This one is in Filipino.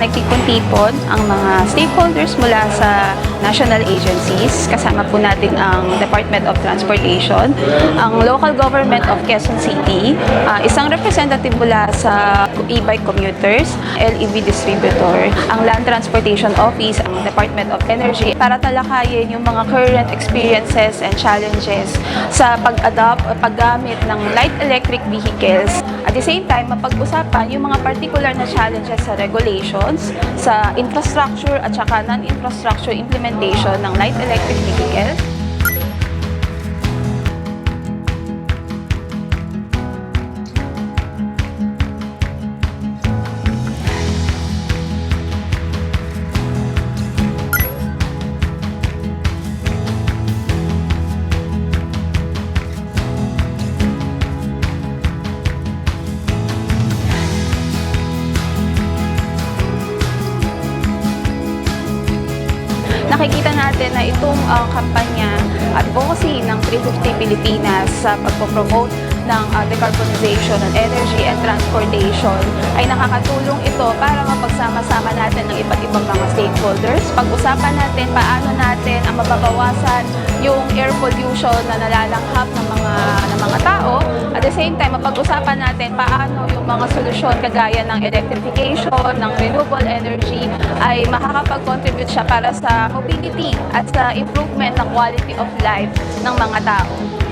nagtipon-tipon ang mga stakeholders mula sa national agencies. Kasama po natin ang Department of Transportation, ang local government of Quezon City, isang representative mula sa e-bike commuters, LEV distributor, ang Land Transportation Office, ang Department of Energy, para talakayin yung mga current experiences and challenges sa pag-adopt o paggamit ng light electric vehicles. At the same time, mapag-usapan yung mga particular na challenges sa regulations, sa infrastructure at saka non-infrastructure implementation ng light electric vehicles. Nakikita natin na itong kampanya advocacy ng 350 Pilipinas sa pagpopromote ng decarbonization ng energy and transportation ay nakakatulong ito para mapagsama-sama natin ng iba't ibang mga stakeholders. Pag-usapan natin paano natin ang mababawasan yung air pollution na nalalanghap ng mga tao. At the same time, mapag-usapan natin paano yung mga solusyon kagaya ng electrification, ng renewable energy ay makakapag-contribute siya para sa mobility at sa improvement ng quality of life ng mga tao.